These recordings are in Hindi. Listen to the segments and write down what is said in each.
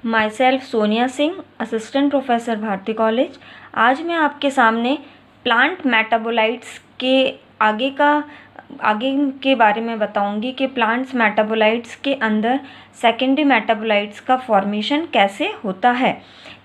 My self Sonia Singh, assistant professor Bharati college. आज मैं आपके सामने प्लांट मेटाबोलाइट्स के आगे के बारे में बताऊंगी कि प्लांट्स मेटाबोलाइट्स के अंदर सेकेंडरी मेटाबोलाइट्स का फॉर्मेशन कैसे होता है।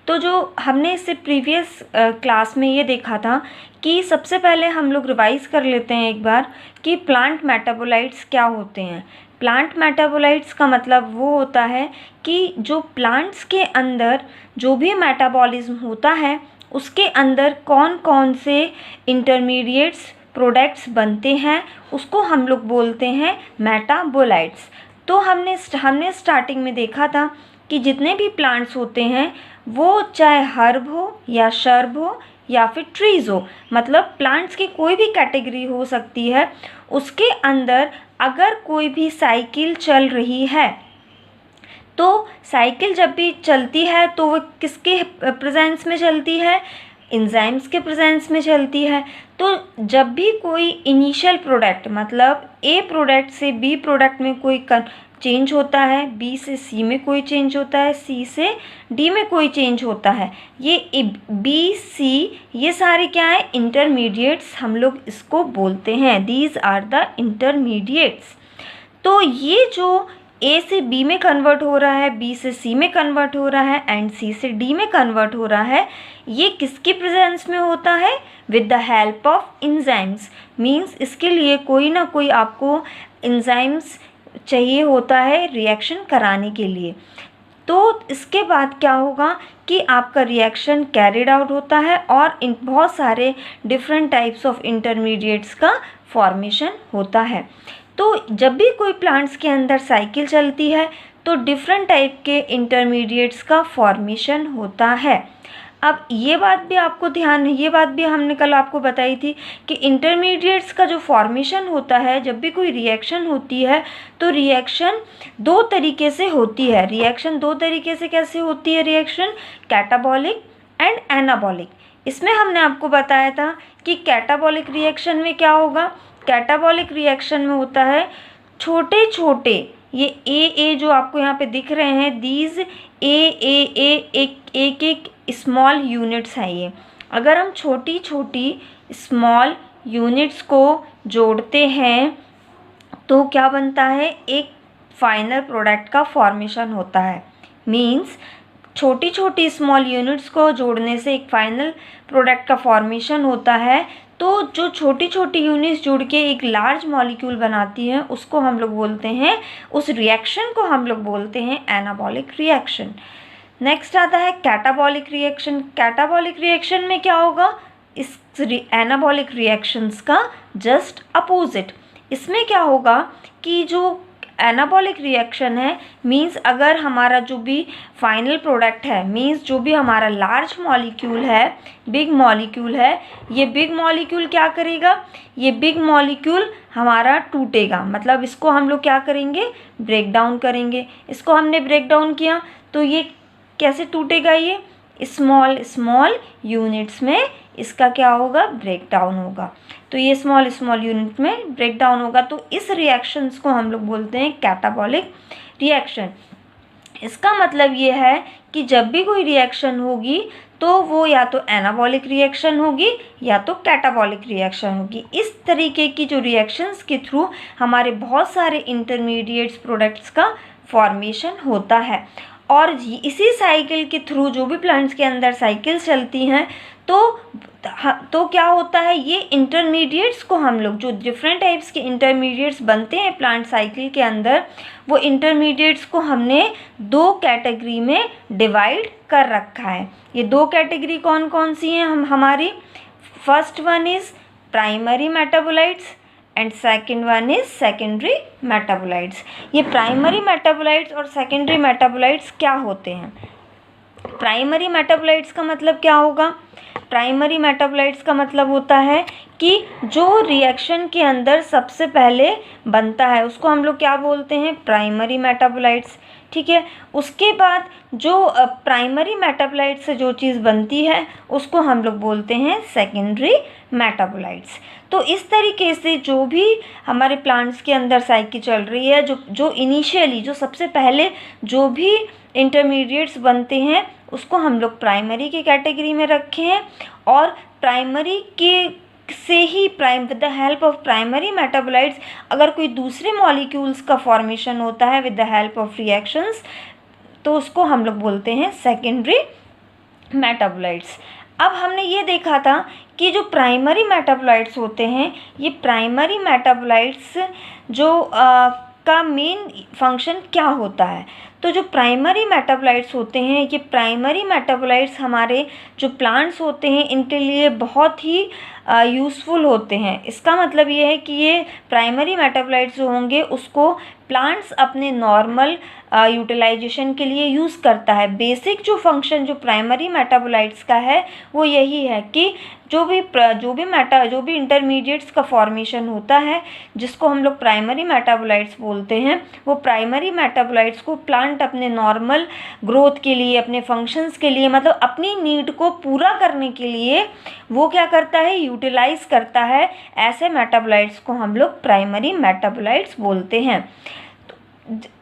तो जो हमने इससे प्रीवियस क्लास में ये देखा था कि सबसे पहले हम लोग रिवाइज़ कर लेते हैं एक बार कि प्लांट मेटाबोलाइट्स क्या होते हैं। प्लांट मेटाबोलाइट्स का मतलब वो होता है कि जो प्लांट्स के अंदर जो भी मेटाबॉलिज्म होता है उसके अंदर कौन कौन से इंटरमीडिएट्स प्रोडक्ट्स बनते हैं उसको हम लोग बोलते हैं मेटाबोलाइट्स। तो हमने स्टार्टिंग में देखा था कि जितने भी प्लांट्स होते हैं वो चाहे हर्ब हो या शर्ब हो या फिर ट्रीज़ हो, मतलब प्लांट्स की कोई भी कैटेगरी हो सकती है, उसके अंदर अगर कोई भी साइकिल चल रही है तो साइकिल जब भी चलती है तो वो किसके प्रेजेंस में चलती है, एंजाइम्स के प्रेजेंस में चलती है। तो जब भी कोई इनिशियल प्रोडक्ट मतलब ए प्रोडक्ट से बी प्रोडक्ट में कोई चेंज होता है, बी से सी में कोई चेंज होता है, सी से डी में कोई चेंज होता है, ये बी सी ये सारे क्या है, इंटरमीडिएट्स हम लोग इसको बोलते हैं। These are the intermediates. तो ये जो ए से बी में कन्वर्ट हो रहा है, बी से सी में कन्वर्ट हो रहा है एंड सी से डी में कन्वर्ट हो रहा है, ये किसकी प्रेजेंस में होता है, with the help of enzymes. Means इसके लिए कोई ना कोई आपको एंजाइम्स चाहिए होता है रिएक्शन कराने के लिए। तो इसके बाद क्या होगा कि आपका रिएक्शन कैरिड आउट होता है और बहुत सारे डिफरेंट टाइप्स ऑफ इंटरमीडिएट्स का फॉर्मेशन होता है। तो जब भी कोई प्लांट्स के अंदर साइकिल चलती है तो डिफरेंट टाइप के इंटरमीडिएट्स का फॉर्मेशन होता है। अब ये बात भी हमने कल आपको बताई थी कि इंटरमीडिएट्स का जो फॉर्मेशन होता है, जब भी कोई रिएक्शन होती है तो रिएक्शन दो तरीके से होती है। कैसे होती है रिएक्शन, कैटाबॉलिक एंड एनाबॉलिक। इसमें हमने आपको बताया था कि कैटाबॉलिक रिएक्शन में क्या होगा, कैटाबॉलिक रिएक्शन में होता है छोटे छोटे ये ए जो आपको यहाँ पे दिख रहे हैं, दीज एक स्मॉल यूनिट्स हैं ये। अगर हम छोटी छोटी स्मॉल यूनिट्स को जोड़ते हैं तो क्या बनता है, एक फाइनल प्रोडक्ट का फॉर्मेशन होता है। मीन्स छोटी छोटी स्मॉल यूनिट्स को जोड़ने से एक फाइनल प्रोडक्ट का फॉर्मेशन होता है। तो जो छोटी छोटी यूनिट्स जुड़ के एक लार्ज मॉलिक्यूल बनाती हैं उसको हम लोग बोलते हैं, उस रिएक्शन को हम लोग बोलते हैं एनाबॉलिक रिएक्शन। नेक्स्ट आता है कैटाबॉलिक रिएक्शन। कैटाबॉलिक रिएक्शन में क्या होगा, इस एनाबॉलिक रिएक्शंस का जस्ट अपोजिट। इसमें क्या होगा कि जो एनाबॉलिक रिएक्शन है, मींस अगर हमारा जो भी फाइनल प्रोडक्ट है, मींस जो भी हमारा लार्ज मॉलिक्यूल है, बिग मॉलिक्यूल है, ये बिग मॉलिक्यूल क्या करेगा, ये बिग मॉलिक्यूल हमारा टूटेगा। मतलब इसको हम लोग क्या करेंगे, ब्रेक डाउन करेंगे। इसको हमने ब्रेक डाउन किया तो ये कैसे टूटेगा, ये स्मॉल यूनिट्स में इसका क्या होगा, ब्रेक डाउन होगा। तो ये स्मॉल यूनिट में ब्रेक डाउन होगा। तो इस रिएक्शंस को हम लोग बोलते हैं कैटाबॉलिक रिएक्शन। इसका मतलब ये है कि जब भी कोई रिएक्शन होगी तो वो या तो एनाबॉलिक रिएक्शन होगी या तो कैटाबॉलिक रिएक्शन होगी। इस तरीके की जो रिएक्शंस के थ्रू हमारे बहुत सारे इंटरमीडिएट्स प्रोडक्ट्स का फॉर्मेशन होता है। और इसी साइकिल के थ्रू जो भी प्लांट्स के अंदर साइकिल्स चलती हैं तो क्या होता है, ये इंटरमीडिएट्स को हम लोग, जो डिफरेंट टाइप्स के इंटरमीडिएट्स बनते हैं प्लांट साइकिल के अंदर, वो इंटरमीडिएट्स को हमने दो कैटेगरी में डिवाइड कर रखा है। ये दो कैटेगरी कौन कौन सी हैं हमारी, first one is primary metabolites and second one is secondary metabolites. ये प्राइमरी मेटाबोलाइट्स और सेकेंडरी मेटाबोलाइट्स क्या होते हैं, प्राइमरी मेटाबोलाइट्स का मतलब क्या होगा, प्राइमरी मेटाबोलाइट्स का मतलब होता है कि जो रिएक्शन के अंदर सबसे पहले बनता है उसको हम लोग क्या बोलते हैं, प्राइमरी मेटाबोलाइट्स। ठीक है, उसके बाद जो प्राइमरी मेटाबोलाइट से जो चीज़ बनती है उसको हम लोग बोलते हैं सेकेंडरी मेटाबोलाइट्स। तो इस तरीके से जो भी हमारे प्लांट्स के अंदर साइकिल चल रही है, जो इनिशियली जो सबसे पहले जो भी इंटरमीडिएट्स बनते हैं उसको हम लोग प्राइमरी की कैटेगरी में रखे हैं, और प्राइमरी के से ही with the help of primary metabolites अगर कोई दूसरे मॉलिक्यूल्स का फॉर्मेशन होता है with the help of reactions, तो उसको हम लोग बोलते हैं सेकेंडरी मेटाबोलाइट्स। अब हमने ये देखा था कि जो प्राइमरी मेटाबोलाइट्स होते हैं, ये प्राइमरी मेटाबोलाइट्स जो का मेन फंक्शन क्या होता है। तो जो प्राइमरी मेटाबोलाइट्स होते हैं, ये प्राइमरी मेटाबोलाइट्स हमारे जो प्लांट्स होते हैं इनके लिए बहुत ही यूज़फुल होते हैं। इसका मतलब ये है कि ये प्राइमरी मेटाबोलाइट्स जो होंगे उसको प्लांट्स अपने नॉर्मल यूटिलाइजेशन के लिए यूज़ करता है। बेसिक जो फंक्शन जो प्राइमरी मेटाबोलाइट्स का है वो यही है कि जो भी इंटरमीडिएट्स का फॉर्मेशन होता है जिसको हम लोग प्राइमरी मेटाबोलाइट्स बोलते हैं, वो प्राइमरी मेटाबोलाइट्स को प्लांट अपने नॉर्मल ग्रोथ के लिए, अपने फंक्शंस के लिए, मतलब अपनी नीड को पूरा करने के लिए वो क्या करता है, यूटिलाइज करता है। ऐसे मेटाबोलाइट्स को हम लोग प्राइमरी मेटाबोलाइट्स बोलते हैं।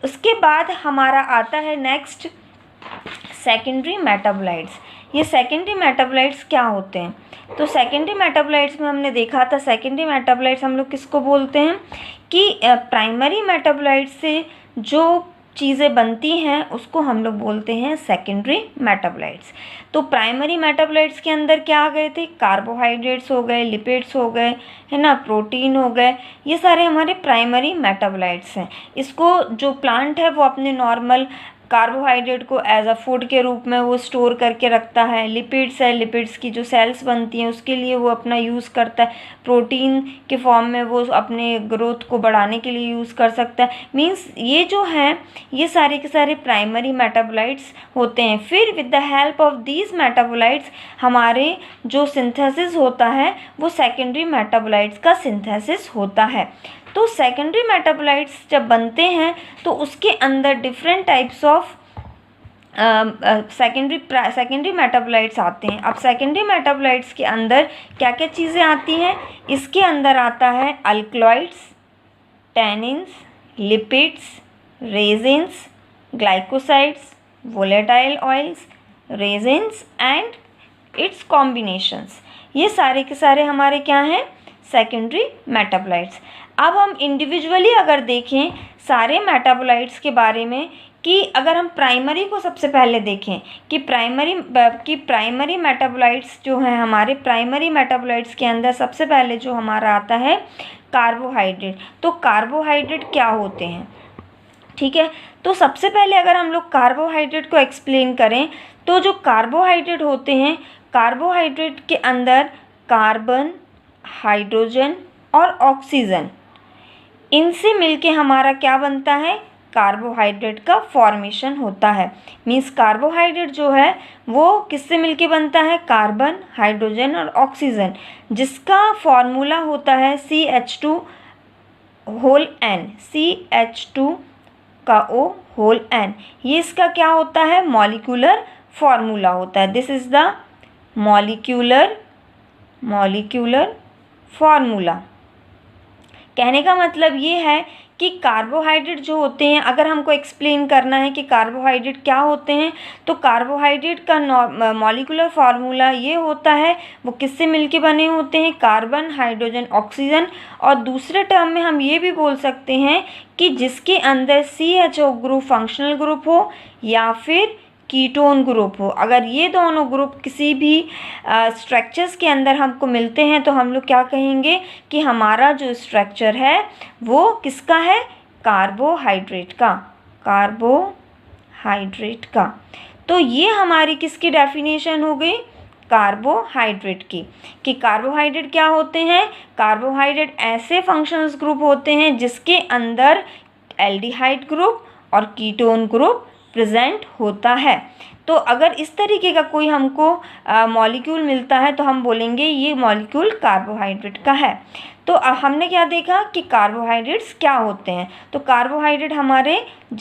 उसके बाद हमारा आता है नेक्स्ट सेकेंडरी मेटाबोलाइट्स। ये सेकेंडरी मेटाबोलाइट्स क्या होते हैं? तो सेकेंडरी मेटाबोलाइट्स में हमने देखा था, सेकेंडरी मेटाबोलाइट्स हम लोग किसको बोलते हैं कि प्राइमरी मेटाबोलाइट्स से जो चीज़ें बनती हैं उसको हम लोग बोलते हैं सेकेंडरी मेटाबोलाइट्स। तो प्राइमरी मेटाबोलाइट्स के अंदर क्या आ गए थे, कार्बोहाइड्रेट्स हो गए, लिपिड्स हो गए, है ना, प्रोटीन हो गए, ये सारे हमारे प्राइमरी मेटाबोलाइट्स हैं। इसको जो प्लांट है वो अपने नॉर्मल कार्बोहाइड्रेट को एज अ फूड के रूप में वो स्टोर करके रखता है। लिपिड्स है, लिपिड्स की जो सेल्स बनती हैं उसके लिए वो अपना यूज़ करता है। प्रोटीन के फॉर्म में वो अपने ग्रोथ को बढ़ाने के लिए यूज़ कर सकता है। मींस ये जो है ये सारे के सारे प्राइमरी मेटाबोलाइट्स होते हैं। फिर with the help of these metabolites हमारे जो सिंथेसिस होता है वो सेकेंडरी मेटाबोलाइट्स का सिंथेसिस होता है। तो सेकेंडरी मेटाबोलाइट्स जब बनते हैं तो उसके अंदर different types of secondary metabolites आते हैं। अब सेकेंडरी मेटाबोलाइट्स के अंदर क्या क्या चीज़ें आती हैं? इसके अंदर आता है alkaloids, tannins, lipids, resins, glycosides, volatile oils, resins and it's combinations. ये सारे के सारे हमारे क्या हैं, सेकेंडरी मेटाबोलाइट्स। अब हम इंडिविजुअली अगर देखें सारे मेटाबोलाइट्स के बारे में, कि अगर हम प्राइमरी को सबसे पहले देखें कि प्राइमरी मेटाबोलाइट्स जो हैं, हमारे प्राइमरी मेटाबोलाइट्स के अंदर सबसे पहले जो हमारा आता है कार्बोहाइड्रेट। तो कार्बोहाइड्रेट क्या होते हैं, ठीक है। तो सबसे पहले अगर हम लोग कार्बोहाइड्रेट को एक्सप्लेन करें तो जो कार्बोहाइड्रेट होते हैं, कार्बोहाइड्रेट के अंदर कार्बन, हाइड्रोजन और ऑक्सीजन, इनसे मिलके हमारा क्या बनता है, कार्बोहाइड्रेट का फॉर्मेशन होता है। मीन्स कार्बोहाइड्रेट जो है वो किससे मिलके बनता है, कार्बन, हाइड्रोजन और ऑक्सीजन, जिसका फॉर्मूला होता है CH2 होल N, CH2 का O होल N। ये इसका क्या होता है, मॉलिक्यूलर फॉर्मूला होता है। This is the molecular formula. कहने का मतलब ये है कि कार्बोहाइड्रेट जो होते हैं, अगर हमको एक्सप्लेन करना है कि कार्बोहाइड्रेट क्या होते हैं, तो कार्बोहाइड्रेट का मॉलिक्यूलर फार्मूला ये होता है, वो किससे मिलके बने होते हैं, कार्बन, हाइड्रोजन, ऑक्सीजन। और दूसरे टर्म में हम ये भी बोल सकते हैं कि जिसके अंदर CHO ग्रुप फंक्शनल ग्रुप हो या फिर कीटोन ग्रुप हो। अगर ये दोनों ग्रुप किसी भी स्ट्रक्चर्स के अंदर हमको मिलते हैं तो हम लोग क्या कहेंगे कि हमारा जो स्ट्रक्चर है वो किसका है, कार्बोहाइड्रेट का। तो ये हमारी किसकी डेफिनेशन हो गई, कार्बोहाइड्रेट की, कि कार्बोहाइड्रेट क्या होते हैं, कार्बोहाइड्रेट ऐसे फंक्शनल ग्रुप होते हैं जिसके अंदर एल्डिहाइड ग्रुप और कीटोन ग्रुप प्रेजेंट होता है। तो अगर इस तरीके का कोई हमको मॉलिक्यूल मिलता है तो हम बोलेंगे ये मॉलिक्यूल कार्बोहाइड्रेट का है। तो हमने क्या देखा कि कार्बोहाइड्रेट्स क्या होते हैं। तो कार्बोहाइड्रेट हमारे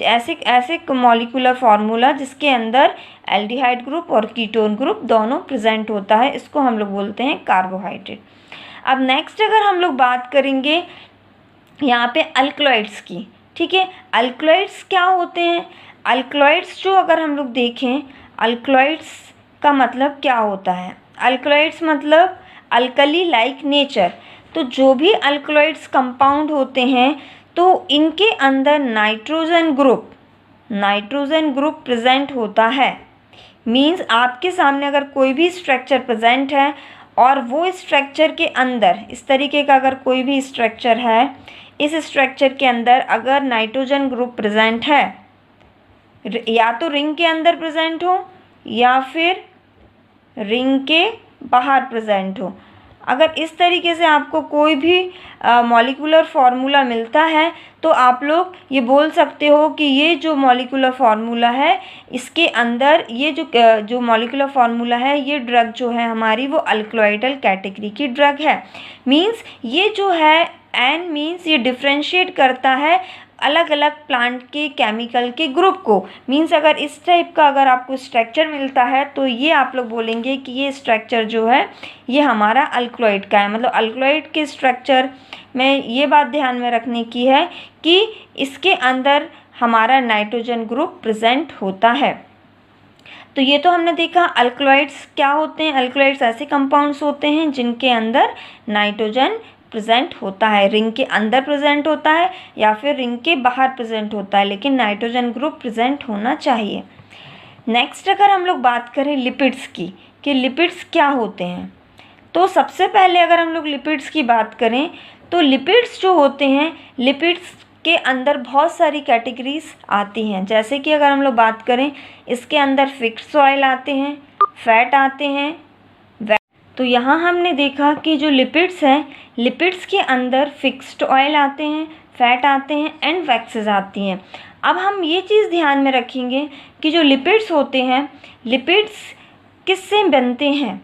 ऐसे मॉलिक्यूलर फार्मूला जिसके अंदर एल्डिहाइड ग्रुप और कीटोन ग्रुप दोनों प्रेजेंट होता है, इसको हम लोग बोलते हैं कार्बोहाइड्रेट। अब नेक्स्ट अगर हम लोग बात करेंगे यहाँ पे अल्कलॉइड्स की, ठीक है। अल्कलॉइड्स क्या होते हैं? अल्कलॉइड्स जो अगर हम लोग देखें, अल्कलॉइड्स का मतलब क्या होता है? अल्कलॉइड्स मतलब अल्कली लाइक नेचर। तो जो भी अल्कलॉइड्स कंपाउंड होते हैं तो इनके अंदर नाइट्रोजन ग्रुप प्रेजेंट होता है। मीन्स आपके सामने अगर कोई भी स्ट्रक्चर प्रेजेंट है और वो स्ट्रक्चर के अंदर इस तरीके का अगर कोई भी स्ट्रक्चर है, इस स्ट्रक्चर के अंदर अगर नाइट्रोजन ग्रुप प्रेजेंट है, या तो रिंग के अंदर प्रेजेंट हो या फिर रिंग के बाहर प्रेजेंट हो, अगर इस तरीके से आपको कोई भी मॉलिक्यूलर फार्मूला मिलता है तो आप लोग ये बोल सकते हो कि ये जो मॉलिक्यूलर फार्मूला है, इसके अंदर ये जो मॉलिक्यूलर फार्मूला है, ये ड्रग जो है हमारी वो अल्कलॉइडल कैटेगरी की ड्रग है। मीन्स ये जो है एन मीन्स ये डिफ्रेंशिएट करता है अलग अलग प्लांट के केमिकल के ग्रुप को। मीन्स अगर इस टाइप का अगर आपको स्ट्रक्चर मिलता है तो ये आप लोग बोलेंगे कि ये स्ट्रक्चर जो है ये हमारा अल्कलॉइड का है। मतलब अल्कलॉइड के स्ट्रक्चर में ये बात ध्यान में रखने की है कि इसके अंदर हमारा नाइट्रोजन ग्रुप प्रेजेंट होता है। तो ये तो हमने देखा अल्कलॉइड्स क्या होते हैं। अल्कलॉइड्स ऐसे कंपाउंड्स होते हैं जिनके अंदर नाइट्रोजन प्रेजेंट होता है, रिंग के अंदर प्रेजेंट होता है या फिर रिंग के बाहर प्रेजेंट होता है, लेकिन नाइट्रोजन ग्रुप प्रेजेंट होना चाहिए। नेक्स्ट अगर हम लोग बात करें लिपिड्स की कि लिपिड्स क्या होते हैं, तो सबसे पहले अगर हम लोग लिपिड्स की बात करें तो लिपिड्स जो होते हैं, लिपिड्स के अंदर बहुत सारी कैटेगरीज आती हैं। जैसे कि अगर हम लोग बात करें, इसके अंदर फिक्स्ड ऑयल आते हैं, फैट आते हैं। तो यहाँ हमने देखा कि जो लिपिड्स हैं, लिपिड्स के अंदर फिक्स्ड ऑयल आते हैं, फैट आते हैं एंड वैक्सेस आती हैं। अब हम ये चीज़ ध्यान में रखेंगे कि जो लिपिड्स होते हैं, लिपिड्स किससे बनते हैं।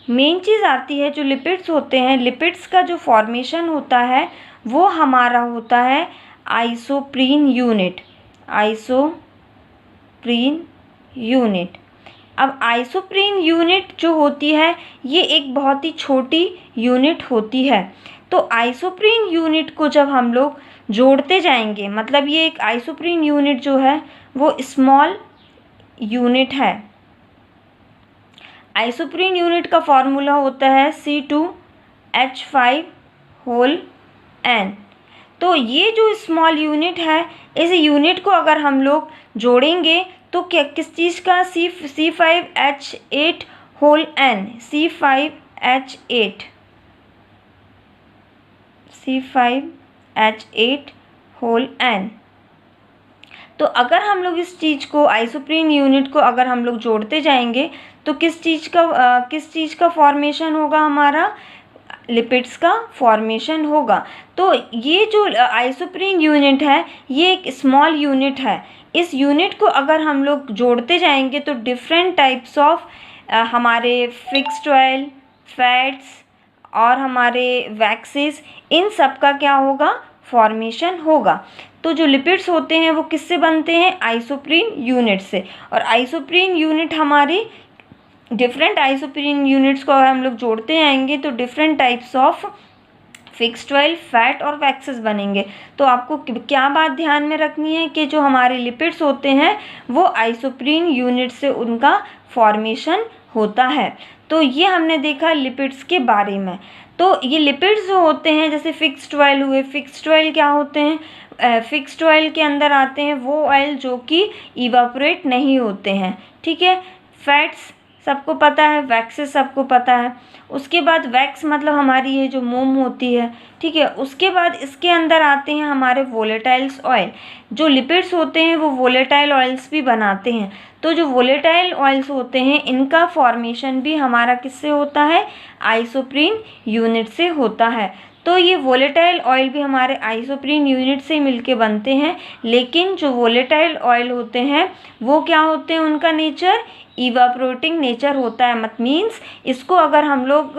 मेन चीज़ आती है जो लिपिड्स होते हैं, लिपिड्स का जो फॉर्मेशन होता है वो हमारा होता है आइसोप्रीन यूनिट। अब आइसोप्रीन यूनिट जो होती है ये एक बहुत ही छोटी यूनिट होती है। तो आइसोप्रीन यूनिट को जब हम लोग जोड़ते जाएंगे, मतलब ये एक आइसोप्रीन यूनिट जो है वो स्मॉल यूनिट है। आइसोप्रीन यूनिट का फॉर्मूला होता है C2H5 तो ये जो स्मॉल यूनिट है, इस यूनिट को अगर हम लोग जोड़ेंगे तो क्या किस चीज़ का C5H8 तो अगर हम लोग इस चीज़ को आइसोप्रीन यूनिट को अगर हम लोग जोड़ते जाएंगे तो किस चीज़ का फॉर्मेशन होगा, हमारा लिपिड्स का फॉर्मेशन होगा। तो ये जो आइसोप्रीन यूनिट है ये एक स्मॉल यूनिट है। इस यूनिट को अगर हम लोग जोड़ते जाएंगे तो डिफरेंट टाइप्स ऑफ हमारे फिक्स्ड ऑयल, फैट्स और हमारे वैक्सेस, इन सब का क्या होगा, फॉर्मेशन होगा। तो जो लिपिड्स होते हैं वो किससे बनते हैं, आइसोप्रीन यूनिट से। और आइसोप्रीन यूनिट हमारी डिफरेंट आइसोप्रीन यूनिट्स को अगर हम लोग जोड़ते आएंगे तो different types of fixed oil, fat और वैक्सेस बनेंगे। तो आपको क्या बात ध्यान में रखनी है कि जो हमारे लिपिड्स होते हैं वो आइसोप्रीन यूनिट से उनका फॉर्मेशन होता है। तो ये हमने देखा लिपिड्स के बारे में। तो ये लिपिड्स जो होते हैं, जैसे फिक्स्ड ऑयल हुए, फिक्स्ड ऑयल क्या होते हैं, फिक्स्ड ऑयल के अंदर आते हैं वो ऑयल जो कि इवापोरेट नहीं होते हैं, ठीक है। फैट्स सबको पता है, वैक्सेस सबको पता है। उसके बाद वैक्स मतलब हमारी ये जो मोम होती है, ठीक है। उसके बाद इसके अंदर आते हैं हमारे वोलेटाइल्स ऑयल। जो लिपिड्स होते हैं वो वोलेटाइल ऑयल्स भी बनाते हैं। तो जो वोलेटाइल ऑयल्स होते हैं इनका फॉर्मेशन भी हमारा किससे होता है, आइसोप्रीन यूनिट से होता है। तो ये वोलेटाइल ऑयल भी हमारे आइसोप्रीन यूनिट से मिलके बनते हैं। लेकिन जो वोलेटाइल ऑयल होते हैं वो क्या होते हैं, उनका नेचर इवापोरेटिंग नेचर होता है। मत मीन्स इसको अगर हम लोग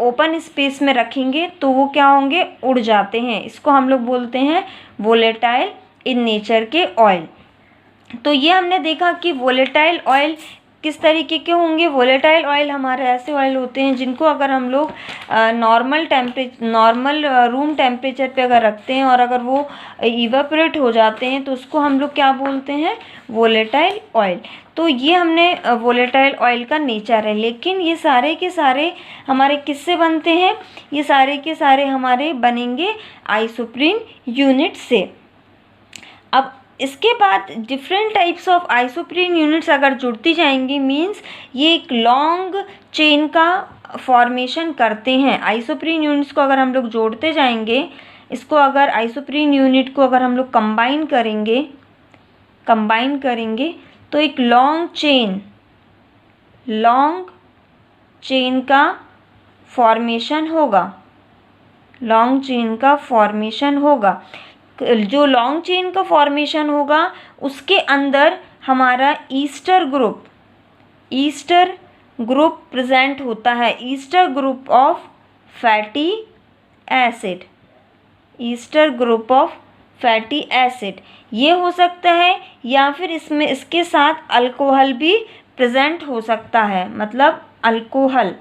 ओपन स्पेस में रखेंगे तो वो क्या होंगे, उड़ जाते हैं। इसको हम लोग बोलते हैं वोलेटाइल इन नेचर के ऑयल। तो ये हमने देखा कि वोलेटाइल ऑयल किस तरीके के होंगे? वोलेटाइल ऑयल हमारे ऐसे ऑयल होते हैं जिनको अगर हम लोग नॉर्मल रूम टेम्परेचर पे अगर रखते हैं और अगर वो इवेपोरेट हो जाते हैं तो उसको हम लोग क्या बोलते हैं? Volatile oil. तो ये हमने वोलेटाइल ऑयल का नेचर है। लेकिन ये सारे के सारे हमारे किससे बनते हैं? ये सारे के सारे हमारे बनेंगे आइसोप्रीन यूनिट से। अब इसके बाद different types of isoprene units अगर जुड़ती जाएंगी, मींस ये एक लॉन्ग चेन का फॉर्मेशन करते हैं। आइसोप्रीन यूनिट्स को अगर हम लोग जोड़ते जाएंगे, इसको अगर आइसोप्रीन यूनिट को अगर हम लोग कंबाइन करेंगे तो एक लॉन्ग चेन का फॉर्मेशन होगा। जो लॉन्ग चेन का फॉर्मेशन होगा उसके अंदर हमारा ईस्टर ग्रुप प्रेजेंट होता है। Easter group of fatty acid ये हो सकता है, या फिर इसमें इसके साथ अल्कोहल भी प्रेजेंट हो सकता है, मतलब अल्कोहल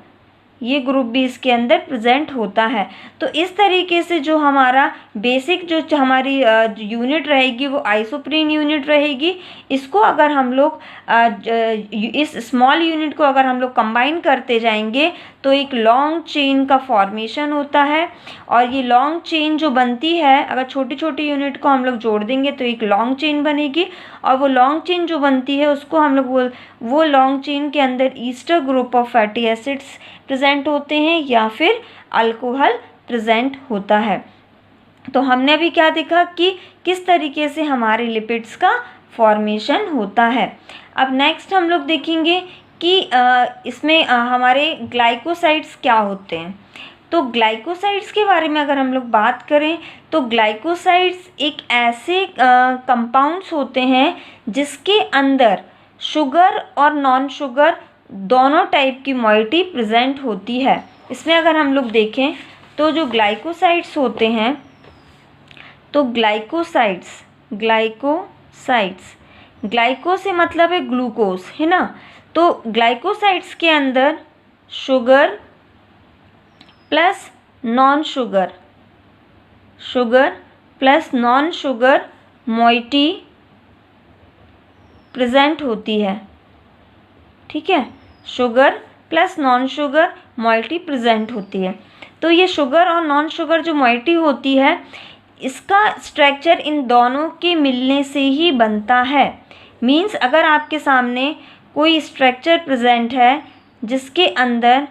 ये ग्रुप भी इसके अंदर प्रेजेंट होता है। तो इस तरीके से जो हमारा बेसिक जो हमारी यूनिट रहेगी वो आइसोप्रीन यूनिट रहेगी। इसको अगर हम लोग इस स्मॉल यूनिट को अगर हम लोग कंबाइन करते जाएंगे तो एक लॉन्ग चेन का फॉर्मेशन होता है। और ये लॉन्ग चेन जो बनती है, अगर छोटी छोटी यूनिट को हम लोग जोड़ देंगे तो एक लॉन्ग चेन बनेगी। और वो लॉन्ग चेन जो बनती है उसको हम लोग वो लॉन्ग चेन के अंदर Easter group of fatty acids present होते हैं या फिर अल्कोहल प्रेजेंट होता है। तो हमने अभी क्या देखा कि किस तरीके से हमारे लिपिड्स का फॉर्मेशन होता है। अब नेक्स्ट हम लोग देखेंगे कि इसमें हमारे ग्लाइकोसाइड्स क्या होते हैं। तो ग्लाइकोसाइड्स के बारे में अगर हम लोग बात करें तो ग्लाइकोसाइड्स एक ऐसे कंपाउंड्स होते हैं जिसके अंदर शुगर और नॉन शुगर दोनों टाइप की मॉइटी प्रेजेंट होती है। इसमें अगर हम लोग देखें तो जो ग्लाइकोसाइड्स होते हैं, तो ग्लाइकोसाइड्स ग्लाइको से मतलब है ग्लूकोज, है ना। तो ग्लाइकोसाइड्स के अंदर sugar plus non sugar moiety present होती है, ठीक है। Sugar plus non sugar moiety present होती है। तो ये शुगर और नॉन शुगर जो मॉइटी होती है, इसका स्ट्रक्चर इन दोनों के मिलने से ही बनता है। मीन्स अगर आपके सामने कोई स्ट्रक्चर प्रेजेंट है जिसके अंदर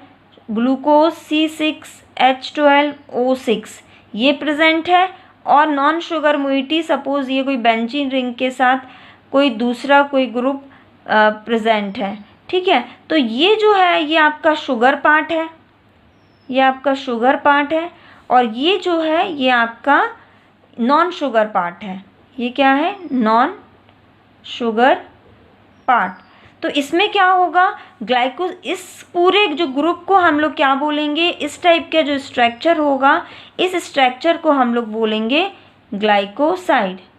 ग्लूकोज C6H12O6 ये प्रेजेंट है और नॉन शुगर मॉइटी, सपोज ये कोई बेंजीन रिंग के साथ कोई दूसरा कोई ग्रुप प्रेजेंट है, ठीक है। तो ये जो है ये आपका शुगर पार्ट है, और ये जो है ये आपका नॉन शुगर पार्ट है। ये क्या है? Non sugar part. तो इसमें क्या होगा? ग्लाइकोज, इस पूरे जो ग्रुप को हम लोग क्या बोलेंगे? इस टाइप का जो स्ट्रक्चर होगा, इस स्ट्रक्चर को हम लोग बोलेंगे ग्लाइकोसाइड्स।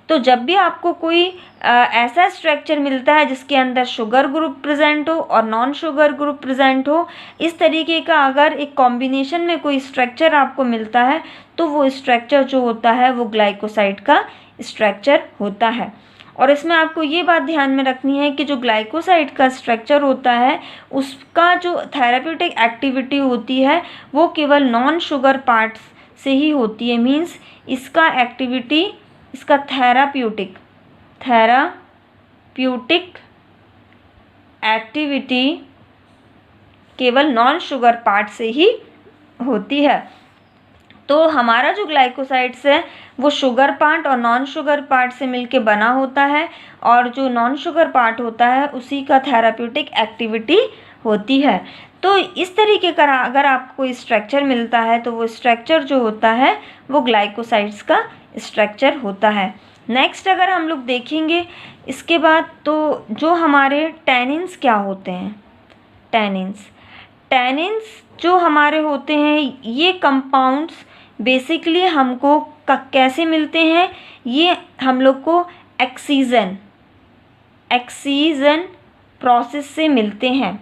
तो जब भी आपको कोई ऐसा स्ट्रक्चर मिलता है जिसके अंदर शुगर ग्रुप प्रेजेंट हो और नॉन शुगर ग्रुप प्रेजेंट हो, इस तरीके का अगर एक कॉम्बिनेशन में कोई स्ट्रक्चर आपको मिलता है तो वो स्ट्रक्चर जो होता है वो ग्लाइकोसाइड का स्ट्रक्चर होता है। और इसमें आपको ये बात ध्यान में रखनी है कि जो ग्लाइकोसाइड का स्ट्रक्चर होता है उसका जो थेराप्यूटिक एक्टिविटी होती है वो केवल नॉन शुगर पार्ट्स से ही होती है। मीन्स इसका एक्टिविटी, इसका थेराप्यूटिक एक्टिविटी केवल नॉन शुगर पार्ट से ही होती है। तो हमारा जो ग्लाइकोसाइड्स है वो शुगर पार्ट और नॉन शुगर पार्ट से मिलके बना होता है, और जो नॉन शुगर पार्ट होता है उसी का थेराप्यूटिक एक्टिविटी होती है। तो इस तरीके का अगर आपको कोई स्ट्रक्चर मिलता है तो वो स्ट्रक्चर जो होता है वो ग्लाइकोसाइड्स का स्ट्रक्चर होता है। नेक्स्ट अगर हम लोग देखेंगे इसके बाद, तो जो हमारे टैनिन्स क्या होते हैं? टैनिन्स जो हमारे होते हैं, ये कंपाउंड्स बेसिकली हमको कैसे मिलते हैं? ये हम लोग को एक्सीजन प्रोसेस से मिलते हैं।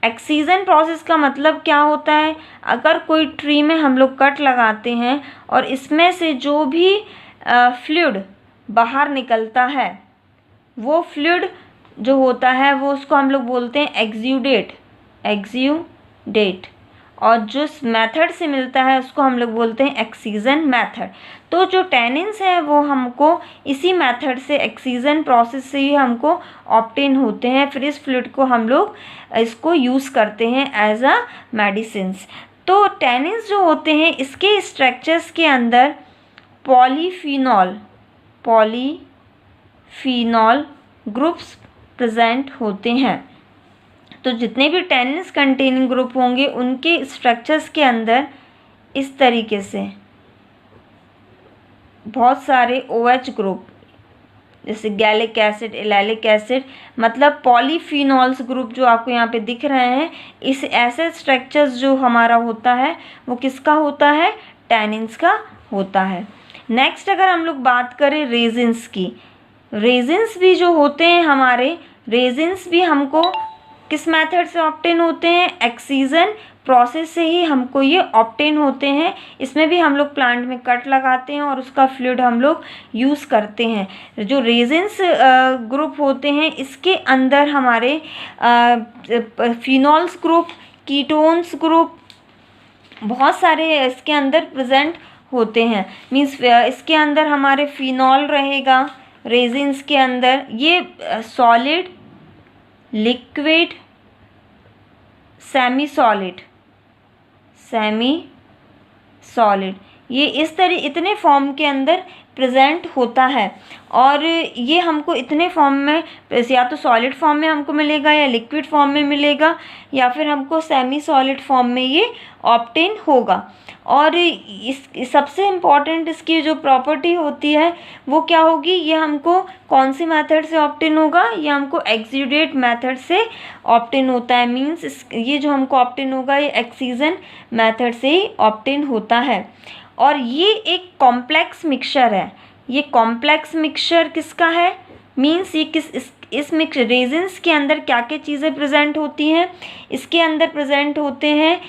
एक्सीजन प्रोसेस का मतलब क्या होता है? अगर कोई ट्री में हम लोग कट लगाते हैं और इसमें से जो भी फ्लूइड बाहर निकलता है, वो फ्लूइड जो होता है वो उसको हम लोग बोलते हैं एक्सुडेट, और जो मेथड से मिलता है उसको हम लोग बोलते हैं एक्सीजन मेथड। तो जो टैनिन्स है वो हमको इसी मेथड से, एक्सीजन प्रोसेस से ही हमको ऑब्टेन होते हैं। फिर इस फ्लूइड को हम लोग इसको यूज़ करते हैं एज अ मेडिसिन्स। तो टैनिन्स जो होते हैं इसके स्ट्रक्चर्स के अंदर पॉलीफिनॉल ग्रुप्स प्रेजेंट होते हैं। तो जितने भी टैनिन्स कंटेनिंग ग्रुप होंगे उनके स्ट्रक्चर्स के अंदर इस तरीके से बहुत सारे OH ग्रुप, जैसे गैलिक एसिड, एलाइलिक एसिड, मतलब पॉलीफिनॉल्स ग्रुप जो आपको यहाँ पे दिख रहे हैं, इस ऐसे स्ट्रक्चर्स जो हमारा होता है वो किसका होता है? टैनिन्स का होता है। नेक्स्ट अगर हम लोग बात करें रेजिन्स की, रेजिन्स भी जो होते हैं हमारे, रेजिन्स भी हमको किस मेथड से ऑब्टेन होते हैं? एक्सीजन प्रोसेस से ही हमको ये ऑब्टेन होते हैं। इसमें भी हम लोग प्लांट में कट लगाते हैं और उसका फ्लूइड हम लोग यूज़ करते हैं। जो रेजिन्स ग्रुप होते हैं इसके अंदर हमारे फिनॉल्स ग्रुप, कीटोन्स ग्रुप, बहुत सारे इसके अंदर प्रेजेंट होते हैं। मीन्स इसके अंदर हमारे फिनॉल रहेगा रेजिन्स के अंदर। ये सॉलिड, लिक्विड, सेमी सॉलिड, ये इस तरह इतने फॉर्म के अंदर प्रेजेंट होता है। और ये हमको इतने फॉर्म में, या तो सॉलिड फॉर्म में हमको मिलेगा, या लिक्विड फॉर्म में मिलेगा, या फिर हमको सेमी सॉलिड फॉर्म में ये ऑब्टेन होगा। और इस सबसे इम्पॉर्टेंट इसकी जो प्रॉपर्टी होती है वो क्या होगी? ये हमको कौन सी मेथड से ऑब्टेन होगा? ये हमको एक्सुडेट मेथड से ऑब्टेन होता है। मीन्स ये जो हमको ऑब्टेन होगा ये एक्सीजन मेथड से ही ऑब्टेन होता है। और ये एक कॉम्प्लेक्स मिक्सचर है। ये कॉम्प्लेक्स मिक्सचर किसका है? मीन्स ये इस मिक्स रेजिन्स के अंदर क्या क्या चीज़ें प्रेजेंट होती हैं? इसके अंदर प्रेजेंट होते हैं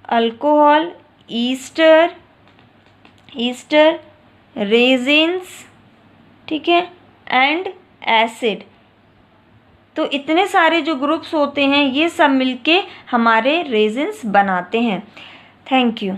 अल्कोहल, ईस्टर, रेजिन्स, ठीक है, एंड एसिड। तो इतने सारे जो ग्रुप्स होते हैं ये सब मिलके हमारे रेजिन्स बनाते हैं। Thank you.